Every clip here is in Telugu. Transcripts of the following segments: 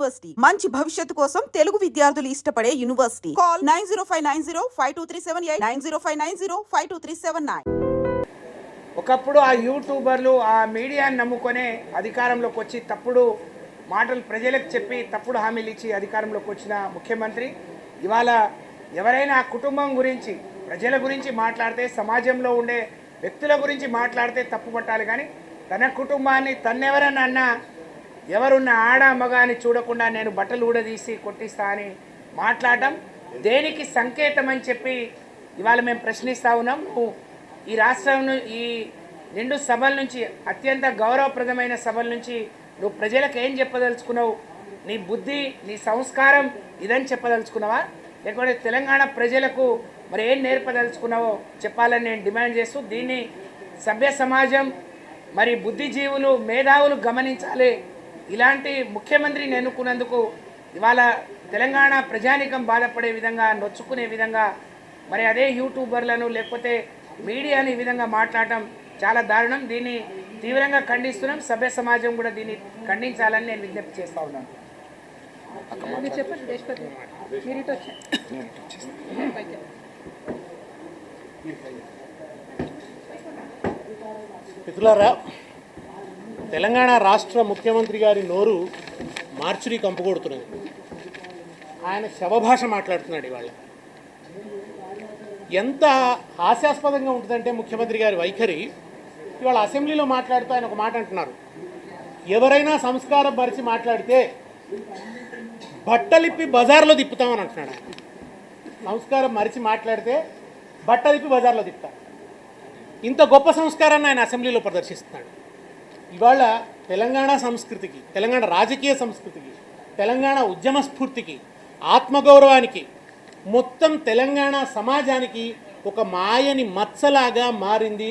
యూనివర్సిటీ మంచి భవిష్యత్తు కోసం తెలుగు విద్యార్థులు ఇష్టపడే యూనివర్సిటీ. కాల్ 9059052378 9059052379. ఒకప్పుడు ఆ యూట్యూబర్లు ఆ మీడియాని నమ్ముకొనే అధికారంలోకి వచ్చి తప్పుడు మాటలు ప్రజలకు చెప్పి తప్పుడు హామీలు ఇచ్చి అధికారంలోకి వచ్చిన ముఖ్యమంత్రి ఇవాళ ఎవరైనా ఆ కుటుంబం గురించి ప్రజల గురించి మాట్లాడితే సమాజంలో ఉండే వ్యక్తుల గురించి మాట్లాడితే తప్పు పట్టాలి. కానీ తన కుటుంబాన్ని తన్నెవరన్నా అన్నా ఎవరున్న ఆడ మగ అని చూడకుండా నేను బట్టలు ఊడదీసి కొట్టిస్తా అని మాట్లాడటం దేనికి సంకేతం అని చెప్పి ఇవాళ మేము ప్రశ్నిస్తూ ఉన్నాం. ఈ రాష్ట్రం ఈ రెండు సభల నుంచి అత్యంత గౌరవప్రదమైన సభల నుంచి నువ్వు ప్రజలకు ఏం చెప్పదలుచుకున్నావు? నీ బుద్ధి నీ సంస్కారం ఇదని చెప్పదలుచుకున్నావా, లేకపోతే తెలంగాణ ప్రజలకు మరి ఏం నేర్పదలుచుకున్నావో చెప్పాలని నేను డిమాండ్ చేస్తూ దీన్ని సభ్య సమాజం మరి బుద్ధిజీవులు మేధావులు గమనించాలి. ఇలాంటి ముఖ్యమంత్రిని ఎన్నుకున్నందుకు ఇవాళ తెలంగాణ ప్రజానికం బాధపడే విధంగా నొచ్చుకునే విధంగా మరి అదే యూట్యూబర్లను లేకపోతే మీడియాని ఈ విధంగా మాట్లాడటం చాలా దారుణం. దీన్ని తీవ్రంగా ఖండిస్తున్నాం. సభ్య సమాజం కూడా దీన్ని ఖండించాలని నేను విజ్ఞప్తి చేస్తూ ఉన్నాను. మిత్రులారా, తెలంగాణ రాష్ట్ర ముఖ్యమంత్రి గారి నోరు మార్చురీ కంపుకొడుతున్నది. ఆయన శవభాష మాట్లాడుతున్నాడు. ఇవాళ ఎంత హాస్యాస్పదంగా ఉంటుందంటే ముఖ్యమంత్రి గారి వైఖరి. ఇవాళ అసెంబ్లీలో మాట్లాడుతూ ఆయన ఒక మాట అంటున్నారు, ఎవరైనా సంస్కారం పరిచి మాట్లాడితే బట్టలిప్పి బజార్లో తిప్పుతామని అంటున్నాడు. సంస్కారం మరిచి మాట్లాడితే బట్టలిప్పి బజార్లో తిప్పుతాం. ఇంత గొప్ప సంస్కారాన్ని ఆయన అసెంబ్లీలో ప్రదర్శిస్తున్నాడు. ఇవాళ తెలంగాణ సంస్కృతికి, తెలంగాణ రాజకీయ సంస్కృతికి, తెలంగాణ ఉద్యమ స్ఫూర్తికి, ఆత్మగౌరవానికి, మొత్తం తెలంగాణ సమాజానికి ఒక మాయని మచ్చలాగా మారింది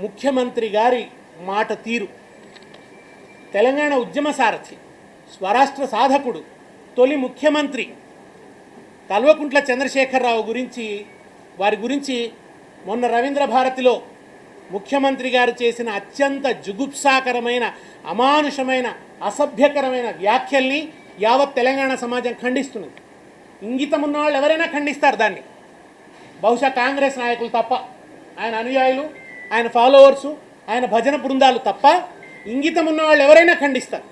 ముఖ్యమంత్రి గారి మాట తీరు. తెలంగాణ ఉద్యమ సారథి, స్వరాష్ట్ర సాధకుడు, తొలి ముఖ్యమంత్రి కల్వకుంట్ల చంద్రశేఖరరావు వారి గురించి మొన్న రవీంద్ర భారతిలో ముఖ్యమంత్రి గారు చేసిన అత్యంత జుగుప్సాకరమైన, అమానుషమైన, అసభ్యకరమైన వ్యాఖ్యల్ని యావత్ తెలంగాణ సమాజం ఖండిస్తున్నది. ఇంగితం ఉన్న వాళ్ళు ఎవరైనా ఖండిస్తారు దాన్ని. బహుశా కాంగ్రెస్ నాయకులు తప్ప, ఆయన అనుయాయులు, ఆయన ఫాలోవర్సు, ఆయన భజన బృందాలు తప్ప ఇంగితం ఉన్న వాళ్ళు ఎవరైనా ఖండిస్తారు.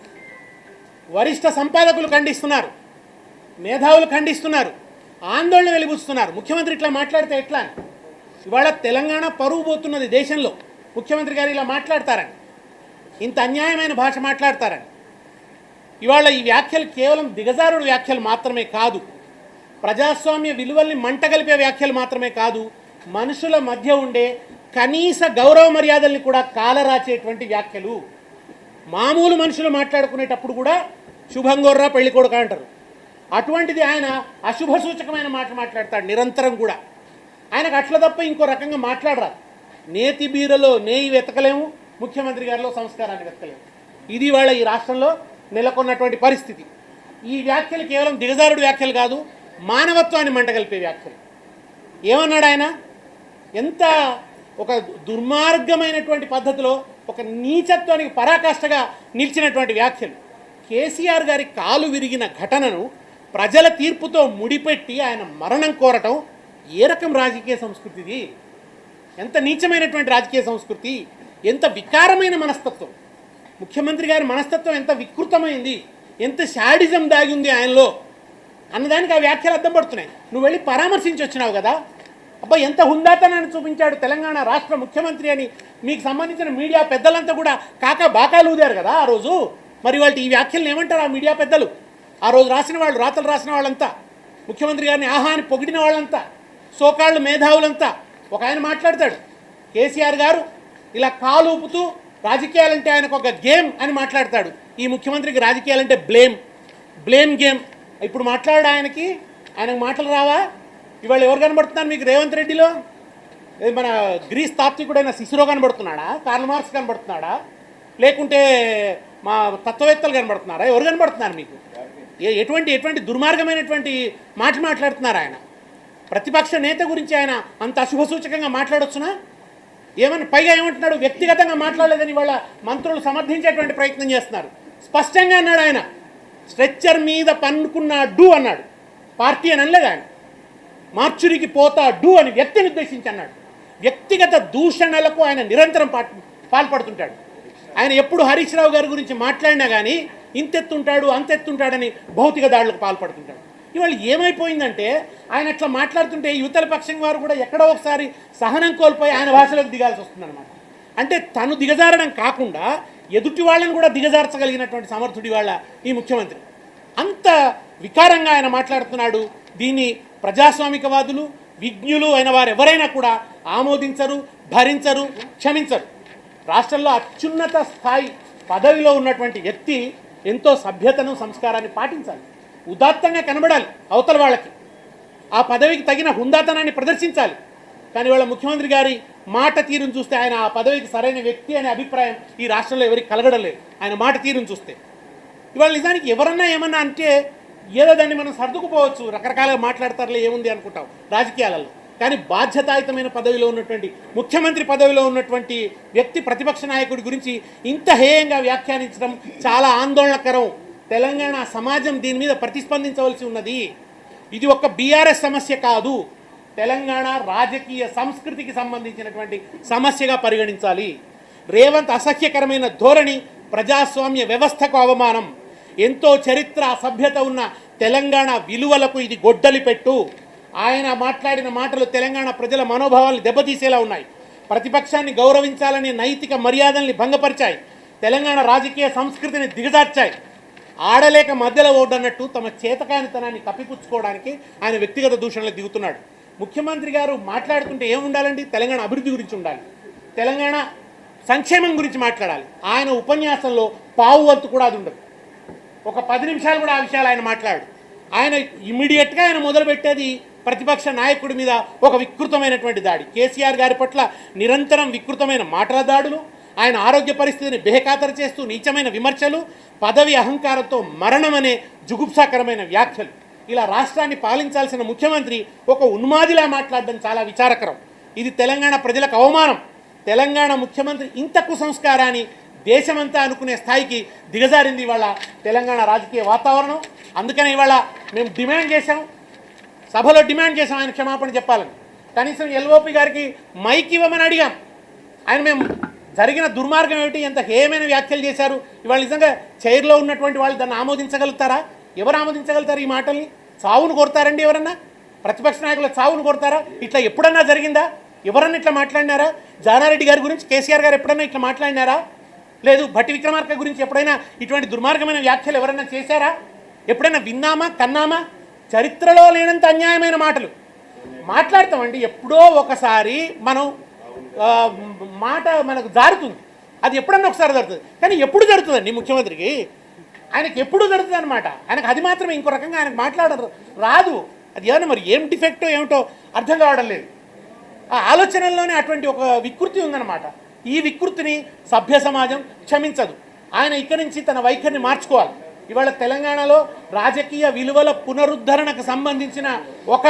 వరిష్ఠ సంపాదకులు ఖండిస్తున్నారు, మేధావులు ఖండిస్తున్నారు, ఆందోళన వెలిబుస్తున్నారు. ముఖ్యమంత్రి ఇట్లా మాట్లాడితే ఎట్లా? ఇవాళ తెలంగాణ పరువు పోతున్నది దేశంలో. ముఖ్యమంత్రి గారు ఇలా మాట్లాడతారని, ఇంత అన్యాయమైన భాష మాట్లాడతారని. ఇవాళ ఈ వ్యాఖ్యలు కేవలం దిగజారుడు వ్యాఖ్యలు మాత్రమే కాదు, ప్రజాస్వామ్య విలువల్ని మంటగలిపే వ్యాఖ్యలు మాత్రమే కాదు, మనుషుల మధ్య ఉండే కనీస గౌరవ మర్యాదల్ని కూడా కాలరాచేటువంటి వ్యాఖ్యలు. మామూలు మనుషులు మాట్లాడుకునేటప్పుడు కూడా శుభంగోర్రా పెళ్లి కొడుకు అంటారు. అటువంటిది ఆయన అశుభ సూచకమైన మాట మాట్లాడతాడు నిరంతరం కూడా. ఆయనకు అట్ల తప్ప ఇంకో రకంగా మాట్లాడరాదు. నేతి బీరలో నేయి వెతకలేము, ముఖ్యమంత్రి గారిలో సంస్కారాన్ని వెతకలేము. ఇది వాళ్ళ ఈ రాష్ట్రంలో నెలకొన్నటువంటి పరిస్థితి. ఈ వ్యాఖ్యలు కేవలం దిగజారుడు వ్యాఖ్యలు కాదు, మానవత్వాన్ని మంటగలిపే వ్యాఖ్యలు. ఏమన్నాడు ఆయన? ఎంత ఒక దుర్మార్గమైనటువంటి పద్ధతిలో ఒక నీచత్వానికి పరాకాష్ఠగా నిలిచినటువంటి వ్యాఖ్యలు. కేసీఆర్ గారి కాలు విరిగిన ఘటనను ప్రజల తీర్పుతో ముడిపెట్టి ఆయన మరణం కోరటం ఏ రకం రాజకీయ సంస్కృతిది? ఎంత నీచమైనటువంటి రాజకీయ సంస్కృతి, ఎంత వికారమైన మనస్తత్వం. ముఖ్యమంత్రి గారి మనస్తత్వం ఎంత వికృతమైంది, ఎంత శాడిజం దాగి ఉంది ఆయనలో అన్నదానికి ఆ వ్యాఖ్యలు అర్థం పడుతున్నాయి. నువ్వు వెళ్ళి పరామర్శించి వచ్చినావు కదా, అబ్బా ఎంత హుందాతనాన్ని చూపించాడు తెలంగాణ రాష్ట్ర ముఖ్యమంత్రి అని మీకు సంబంధించిన మీడియా పెద్దలంతా కూడా బాకాలు ఊదారు కదా ఆ రోజు. మరి వాళ్ళు ఈ వ్యాఖ్యలను ఏమంటారు ఆ మీడియా పెద్దలు? ఆ రోజు రాసిన వాళ్ళు, రాతలు రాసిన వాళ్ళంతా, ముఖ్యమంత్రి గారిని ఆహాని పొగిడిన వాళ్ళంతా, సోకాళ్ళు మేధావులంతా. ఒక ఆయన మాట్లాడతాడు, కేసీఆర్ గారు ఇలా కాలు ఊపుతూ రాజకీయాలంటే ఆయనకు ఒక గేమ్ అని మాట్లాడతాడు. ఈ ముఖ్యమంత్రికి రాజకీయాలంటే బ్లేమ్ గేమ్. ఇప్పుడు ఆయనకు మాటలు రావా? ఇవాళ ఎవరు కనబడుతున్నారు మీకు రేవంత్ రెడ్డిలో? మన గ్రీస్ తాత్వికుడైన సిసిరో కనబడుతున్నాడా? కార్ల్ మార్క్స్ కనబడుతున్నాడా? లేకుంటే మా తత్వవేత్తలు కనబడుతున్నారా? ఎవరు కనబడుతున్నారు మీకు? ఎటువంటి దుర్మార్గమైనటువంటి మాటలు మాట్లాడుతున్నారు ఆయన? ప్రతిపక్ష నేత గురించి ఆయన అంత అశుభసూచకంగా మాట్లాడొచ్చునా? పైగా ఏమంటున్నాడు? వ్యక్తిగతంగా మాట్లాడలేదని వాళ్ళ మంత్రులు సమర్థించేటువంటి ప్రయత్నం చేస్తున్నారు. స్పష్టంగా అన్నాడు ఆయన, స్ట్రెచ్చర్ మీద పన్నుకున్నాడు అన్నాడు. పార్టీ అని అనలేదు ఆయన. మార్చురికి పోతాడు అని వ్యక్తిని ఉద్దేశించి అన్నాడు. వ్యక్తిగత దూషణలకు ఆయన నిరంతరం పాల్పడుతుంటాడు. ఆయన ఎప్పుడు హరీష్ రావు గారి గురించి మాట్లాడినా కానీ ఇంతెత్తుంటాడు అంతెత్తుంటాడని భౌతిక దాడులకు పాల్పడుతుంటాడు. ఇవాళ ఏమైపోయిందంటే ఆయన అట్లా మాట్లాడుతుంటే యువతల పక్షం వారు కూడా ఎక్కడో ఒకసారి సహనం కోల్పోయి ఆయన భాషలోకి దిగాల్సి వస్తుందన్నమాట. అంటే తను దిగజారడం కాకుండా ఎదుటి వాళ్ళని కూడా దిగజార్చగలిగినటువంటి సమర్థుడి వాళ్ళ ఈ ముఖ్యమంత్రి. అంత వికారంగా ఆయన మాట్లాడుతున్నాడు. దీన్ని ప్రజాస్వామికవాదులు విజ్ఞులు అయిన వారు ఎవరైనా కూడా ఆమోదించరు, భరించరు, క్షమించరు. రాష్ట్రంలో అత్యున్నత స్థాయి పదవిలో ఉన్నటువంటి వ్యక్తి ఎంతో సభ్యతను సంస్కారాన్ని పాటించాలి, ఉదాత్తంగా కనబడాలి అవతల వాళ్ళకి, ఆ పదవికి తగిన హుందాతనాన్ని ప్రదర్శించాలి. కానీ వాళ్ళ ముఖ్యమంత్రి గారి మాట తీరును చూస్తే ఆయన ఆ పదవికి సరైన వ్యక్తి అనే అభిప్రాయం ఈ రాష్ట్రంలో ఎవరికి కలగడం లేదు ఆయన మాట తీరును చూస్తే. ఇవాళ నిజానికి ఎవరన్నా ఏమన్నా అంటే ఏదో దాన్ని మనం సర్దుకుపోవచ్చు, రకరకాలుగా మాట్లాడతారులే ఏముంది అనుకుంటాం రాజకీయాలలో. కానీ బాధ్యతాయుతమైన పదవిలో ఉన్నటువంటి ముఖ్యమంత్రి పదవిలో ఉన్నటువంటి వ్యక్తి ప్రతిపక్ష నాయకుడి గురించి ఇంత హేయంగా వ్యాఖ్యానించడం చాలా ఆందోళనకరం. తెలంగాణ సమాజం దీని మీద ప్రతిస్పందించవలసి ఉన్నది. ఇది ఒక బీఆర్ఎస్ సమస్య కాదు, తెలంగాణ రాజకీయ సంస్కృతికి సంబంధించినటువంటి సమస్యగా పరిగణించాలి. రేవంత్ అసహ్యకరమైన ధోరణి ప్రజాస్వామ్య వ్యవస్థకు అవమానం. ఎంతో చరిత్ర సభ్యత ఉన్న తెలంగాణ విలువలకు ఇది గొడ్డలి పెట్టు. ఆయన మాట్లాడిన మాటలు తెలంగాణ ప్రజల మనోభావాలను దెబ్బతీసేలా ఉన్నాయి. ప్రతిపక్షాన్ని గౌరవించాలనే నైతిక మర్యాదల్ని భంగపరిచాయి. తెలంగాణ రాజకీయ సంస్కృతిని దిగజార్చాయి. ఆడలేక మధ్యలో ఓడన్నట్టు తమ చేతకానితనాన్ని కప్పిపుచ్చుకోవడానికి ఆయన వ్యక్తిగత దూషణలకు దిగుతున్నాడు. ముఖ్యమంత్రి గారు మాట్లాడుతుంటే ఏముండాలండి? తెలంగాణ అభివృద్ధి గురించి ఉండాలి, తెలంగాణ సంక్షేమం గురించి మాట్లాడాలి. ఆయన ఉపన్యాసంలో పావు వంతు కూడా అది ఉండదు. ఒక 10 నిమిషాలు కూడా ఆ విషయాలు ఆయన మాట్లాడు. ఆయన ఇమ్మీడియట్గా ఆయన మొదలుపెట్టేది ప్రతిపక్ష నాయకుడి మీద ఒక వికృతమైనటువంటి దాడి. కేసీఆర్ గారి పట్ల నిరంతరం వికృతమైన మాటల దాడులు, ఆయన ఆరోగ్య పరిస్థితిని బేఖాతరు చేస్తూ నీచమైన విమర్శలు, పదవి అహంకారంతో మరణం అనే జుగుప్సాకరమైన వ్యాఖ్యలు. ఇలా రాష్ట్రాన్ని పాలించాల్సిన ముఖ్యమంత్రి ఒక ఉన్మాదిలా మాట్లాడడం చాలా విచారకరం. ఇది తెలంగాణ ప్రజలకు అవమానం. తెలంగాణ ముఖ్యమంత్రి ఇంత కుసంస్కారాన్ని దేశమంతా అనుకునే స్థాయికి దిగజారింది ఇవాళ తెలంగాణ రాజకీయ వాతావరణం. అందుకని ఇవాళ మేము డిమాండ్ చేశాం, సభలో డిమాండ్ చేశాం ఆయన క్షమాపణ చెప్పాలని. కనీసం ఎల్ఓపి గారికి మైక్ ఇవ్వమని అడిగాం. ఆయన మేము జరిగిన దుర్మార్గం ఏమిటి, ఎంత హేయమైన వ్యాఖ్యలు చేశారు, ఇవాళ నిజంగా చైర్లో ఉన్నటువంటి వాళ్ళు దాన్ని ఆమోదించగలుగుతారా? ఎవరు ఆమోదించగలుగుతారు? ఈ మాటల్ని చావును కొడతారండి ఎవరన్నా? ప్రతిపక్ష నాయకుల చావును కొడతారా? ఇట్లా ఎప్పుడన్నా జరిగిందా? ఎవరన్నా ఇట్లా మాట్లాడినారా? జానారెడ్డి గారి గురించి కేసీఆర్ గారు ఎప్పుడన్నా ఇట్లా మాట్లాడినారా? లేదు భట్టి విక్రమార్క గురించి ఎప్పుడైనా ఇటువంటి దుర్మార్గమైన వ్యాఖ్యలు ఎవరైనా చేశారా? ఎప్పుడైనా విన్నామా, కన్నామా? చరిత్రలో లేనంత అన్యాయమైన మాటలు మాట్లాడతామండి. ఎప్పుడో ఒకసారి మనం మాట మనకు జారుతుంది, అది ఎప్పుడన్నా ఒకసారి జరుగుతుంది. కానీ ఎప్పుడు జరుగుతుందండి ముఖ్యమంత్రికి? ఆయనకి ఎప్పుడు జరుగుతుంది అనమాట. ఆయనకు అది మాత్రమే, ఇంకో రకంగా ఆయనకు మాట్లాడరు రాదు. అది ఏమన్నా మరి ఏం డిఫెక్టో ఏమిటో అర్థం కావడం లేదు. ఆ ఆలోచనల్లోనే అటువంటి ఒక వికృతి ఉందన్నమాట. ఈ వికృతిని సభ్య సమాజం క్షమించదు. ఆయన ఇక్కడి నుంచి తన వైఖరిని మార్చుకోవాలి. ఇవాళ తెలంగాణలో రాజకీయ విలువల పునరుద్ధరణకు సంబంధించిన ఒక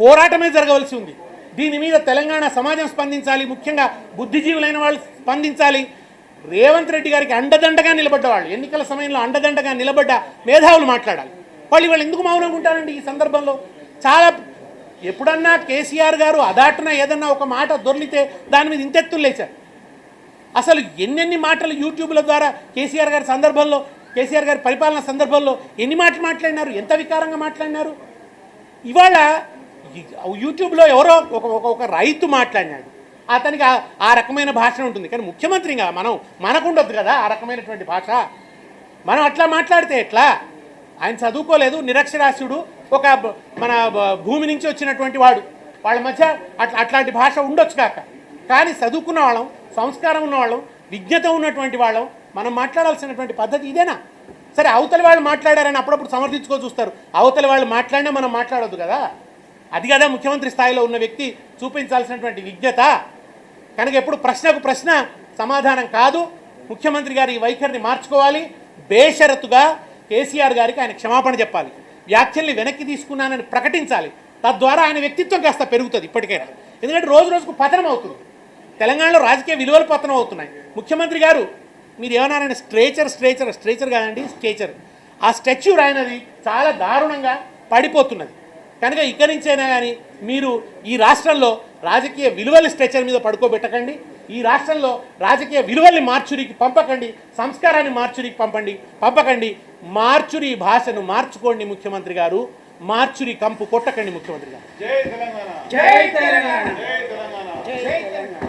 పోరాటమే జరగవలసి ఉంది. దీని మీద తెలంగాణ సమాజం స్పందించాలి, ముఖ్యంగా బుద్ధిజీవులైన వాళ్ళు స్పందించాలి. రేవంత్ రెడ్డి గారికి అండదండగా నిలబడ్డ వాళ్ళు, ఎన్నికల సమయంలో అండదండగా నిలబడ్డ మేధావులు మాట్లాడాలి. వాళ్ళు ఎందుకు మౌనంగా ఉంటారండి ఈ సందర్భంలో? చాలా ఎప్పుడన్నా కేసీఆర్ గారు అదాటున ఏదన్నా ఒక మాట దొర్లితే దాని మీద ఇంతెత్తులు లేచారు. అసలు ఎన్నెన్ని మాటలు యూట్యూబ్ల ద్వారా కేసీఆర్ గారి సందర్భంలో, కేసీఆర్ గారి పరిపాలన సందర్భంలో ఎన్ని మాటలు మాట్లాడినారు, ఎంత వికారంగా మాట్లాడినారు. ఇవాళ యూట్యూబ్లో ఎవరో ఒక రైతు మాట్లాడినాడు, అతనికి ఆ రకమైన భాష ఉంటుంది. కానీ ముఖ్యమంత్రిగా మనకుండొద్దు కదా ఆ రకమైనటువంటి భాష. మనం అట్లా మాట్లాడితే ఎట్లా? ఆయన చదువుకోలేదు, నిరక్షరాస్యుడు, ఒక మన భూమి నుంచి వచ్చినటువంటి వాడు. వాళ్ళ మధ్య అట్లాంటి భాష ఉండొచ్చు కాక, కానీ చదువుకున్న వాళ్ళం, సంస్కారం ఉన్నవాళ్ళం, విజ్ఞత ఉన్నటువంటి వాళ్ళం మనం మాట్లాడాల్సినటువంటి పద్ధతి ఇదేనా? సరే అవతలి వాళ్ళు మాట్లాడారని అప్పుడప్పుడు సమర్థించుకో చూస్తారు, అవతలి వాళ్ళు మాట్లాడినా మనం మాట్లాడొద్దు కదా. అది కదా ముఖ్యమంత్రి స్థాయిలో ఉన్న వ్యక్తి చూపించాల్సినటువంటి విజ్ఞత. కనుక ఎప్పుడు ప్రశ్నకు ప్రశ్న సమాధానం కాదు. ముఖ్యమంత్రి గారు ఈ వైఖరిని మార్చుకోవాలి. బేషరతుగా కేసీఆర్ గారికి ఆయన క్షమాపణ చెప్పాలి, వ్యాఖ్యల్ని వెనక్కి తీసుకున్నానని ప్రకటించాలి. తద్వారా ఆయన వ్యక్తిత్వం కాస్త పెరుగుతుంది ఇప్పటికైనా. ఎందుకంటే రోజు రోజుకు పతనం అవుతుంది, తెలంగాణలో రాజకీయ విలువలు పతనం అవుతున్నాయి. ముఖ్యమంత్రి గారు మీరు ఏమన్నారంటే స్ట్రేచర్ కాదండి, స్టేచర్. ఆ స్టాచ్యూ రాయినది చాలా దారుణంగా పడిపోతున్నది. కనుక ఇక్కడి నుంచైనా కానీ మీరు ఈ రాష్ట్రంలో రాజకీయ విలువల స్ట్రెచర్ మీద పడుకోబెట్టకండి. ఈ రాష్ట్రంలో రాజకీయ విలువల్ని మార్చురికి పంపకండి, సంస్కారాన్ని మార్చురికి పంపకండి. మార్చురి భాషను మార్చుకోండి ముఖ్యమంత్రి గారు, మార్చురి కంపు కొట్టకండి ముఖ్యమంత్రి గారు. జై తెలంగాణ. జై తెలంగాణ. జై తెలంగాణ. జై తెలంగాణ.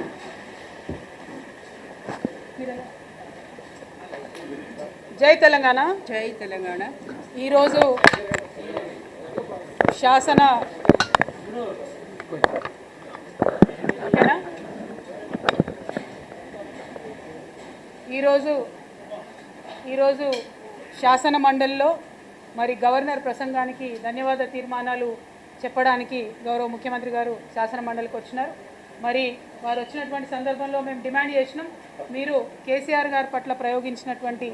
జై తెలంగాణ. జై తెలంగాణ. ఈరోజు శాసన ఓకేనా? ఈరోజు శాసన మండలిలో మరి గవర్నర్ ప్రసంగానికి ధన్యవాద తీర్మానాలు చెప్పడానికి గౌరవ ముఖ్యమంత్రి గారు శాసన మండలికి వచ్చినారు. మరి వారు వచ్చినటువంటి సందర్భంలో మేము డిమాండ్ చేసినాం, మీరు కేసీఆర్ గారి పట్ల ప్రయోగించినటువంటి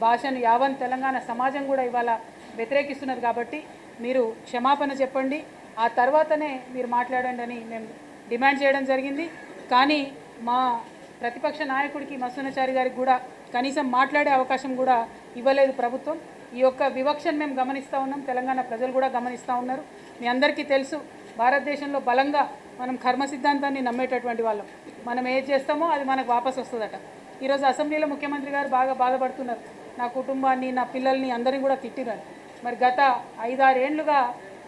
భాషను యావన్ తెలంగాణ సమాజం కూడా ఇవాళ వ్యతిరేకిస్తున్నది కాబట్టి మీరు క్షమాపణ చెప్పండి, ఆ తర్వాతనే మీరు మాట్లాడండి అని మేము డిమాండ్ చేయడం జరిగింది. కానీ మా ప్రతిపక్ష నాయకుడికి మసూనాచారి గారికి కూడా కనీసం మాట్లాడే అవకాశం కూడా ఇవ్వలేదు ప్రభుత్వం. ఈ యొక్క వివక్షను మేము గమనిస్తూ ఉన్నాం, తెలంగాణ ప్రజలు కూడా గమనిస్తూ ఉన్నారు. మీ అందరికీ తెలుసు, భారతదేశంలో బలంగా మనం కర్మ సిద్ధాంతాన్ని నమ్మేటటువంటి వాళ్ళం. మనం ఏది చేస్తామో అది మనకు వాపసు వస్తుందట. ఈరోజు అసెంబ్లీలో ముఖ్యమంత్రి గారు బాగా బాధపడుతున్నారు, నా కుటుంబాన్ని నా పిల్లల్ని అందరినీ కూడా తిట్టినారు. మరి గత 5-6 ఏళ్లుగా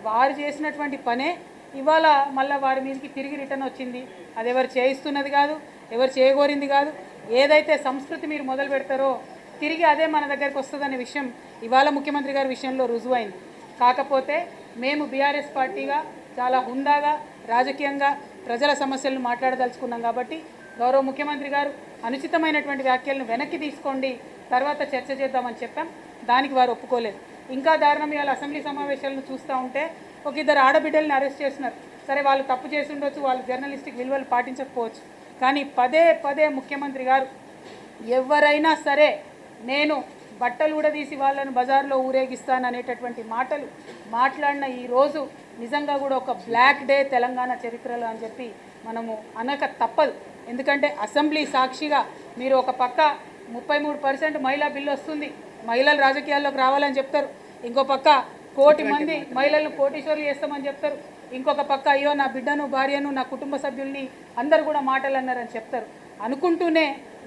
వారు చేసినటువంటి పనే ఇవాళ మళ్ళీ వారి మీదకి తిరిగి రిటర్న్ వచ్చింది. అది ఎవరు చేయిస్తున్నది కాదు, ఎవరు చేయగోరింది కాదు. ఏదైతే సంస్కృతి మీరు మొదలు పెడతారో తిరిగి అదే మన దగ్గరకు వస్తుందనే విషయం ఇవాళ ముఖ్యమంత్రి గారి విషయంలో రుజువైంది. కాకపోతే మేము బీఆర్ఎస్ పార్టీగా చాలా హుందాగా రాజకీయంగా ప్రజల సమస్యలను మాట్లాడదలుచుకున్నాం కాబట్టి గౌరవ ముఖ్యమంత్రి గారు అనుచితమైనటువంటి వ్యాఖ్యలను వెనక్కి తీసుకోండి, తర్వాత చర్చ చేద్దామని చెప్పాం. దానికి వారు ఒప్పుకోలేదు. ఇంకా దారుణం, ఇవాళ అసెంబ్లీ సమావేశాలను చూస్తూ ఉంటే ఒక 2 ఆడబిడ్డల్ని అరెస్ట్ చేస్తున్నారు. సరే, వాళ్ళు తప్పు చేసి ఉండొచ్చు, వాళ్ళు జర్నలిస్టిక్ విలువలు పాటించకపోవచ్చు. కానీ పదే పదే ముఖ్యమంత్రి గారు ఎవరైనా సరే నేను బట్టలు కూడా తీసి వాళ్ళను బజార్లో ఊరేగిస్తాను అనేటటువంటి మాటలు మాట్లాడిన ఈ రోజు నిజంగా కూడా ఒక బ్లాక్ డే తెలంగాణ చరిత్రలో అని చెప్పి మనము అనక తప్పదు. ఎందుకంటే అసెంబ్లీ సాక్షిగా మీరు ఒక పక్క 33% మహిళా బిల్లు వస్తుంది, మహిళలు రాజకీయాల్లోకి రావాలని చెప్తారు, ఇంకో పక్క 1 కోటి మంది మహిళలను కోటీశ్వరులు చేస్తామని చెప్తారు, ఇంకొక పక్క అయ్యో నా బిడ్డను భార్యను నా కుటుంబ సభ్యుల్ని అందరు కూడా మాటలు అన్నారని చెప్తారు. అనుకుంటూనే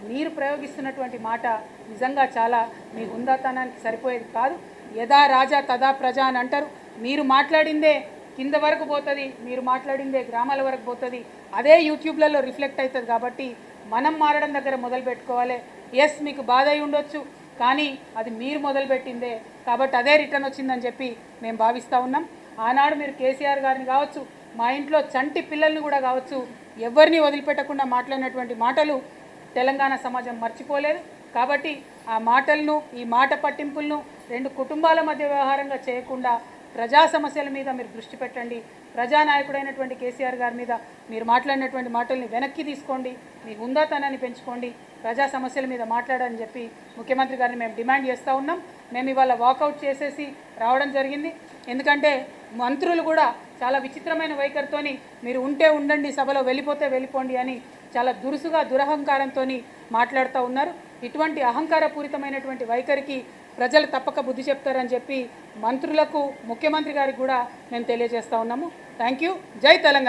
మీరు ప్రయోగిస్తున్నటువంటి మాట నిజంగా చాలా మీ హుందాతనానికి సరిపోయేది కాదు. యథా రాజా తదా ప్రజ అని అంటారు. మీరు మాట్లాడిందే కింద వరకు పోతుంది, మీరు మాట్లాడిందే గ్రామాల వరకు పోతుంది, అదే యూట్యూబ్లలో రిఫ్లెక్ట్ అవుతుంది. కాబట్టి మనం మారడం దగ్గర మొదలు పెట్టుకోవాలి. ఎస్, మీకు బాధ అయి ఉండొచ్చు, కానీ అది మీరు మొదలుపెట్టిందే కాబట్టి అదే రిటర్న్ వచ్చిందని చెప్పి మేము భావిస్తూ ఉన్నాం. ఆనాడు మీరు కేసీఆర్ గారిని కావచ్చు, మా ఇంట్లో చంటి పిల్లల్ని కూడా కావచ్చు, ఎవరిని వదిలిపెట్టకుండా మాట్లాడినటువంటి మాటలు తెలంగాణ సమాజం మర్చిపోలేదు. కాబట్టి ఆ మాటలను, ఈ మాట పట్టింపులను 2 కుటుంబాల మధ్య వ్యవహారంగా చేయకుండా ప్రజా సమస్యల మీద మీరు దృష్టి పెట్టండి. ప్రజానాయకుడైనటువంటి కేసీఆర్ గారి మీద మీరు మాట్లాడినటువంటి మాటల్ని వెనక్కి తీసుకోండి, మీ హుందాతనాన్ని పెంచుకోండి, ప్రజా సమస్యల మీద మాట్లాడని చెప్పి ముఖ్యమంత్రి గారిని మేము డిమాండ్ చేస్తూ ఉన్నాం. మేము ఇవాళ వాకౌట్ చేసేసి రావడం జరిగింది. ఎందుకంటే మంత్రులు కూడా చాలా విచిత్రమైన వైఖరితోని మీరు ఉంటే ఉండండి, సభలో వెళ్ళిపోతే వెళ్ళిపోండి అని చాలా దురుసుగా దురహంకారంతో మాట్లాడుతూ ఉన్నారు. ఇటువంటి అహంకారపూరితమైనటువంటి వైఖరికి ప్రజలు తప్పక బుద్ధి చెప్తారని చెప్పి మంత్రులకు, ముఖ్యమంత్రి గారికి కూడా మేము తెలియజేస్తూ ఉన్నాము. Thank you. జై తెలంగాణ.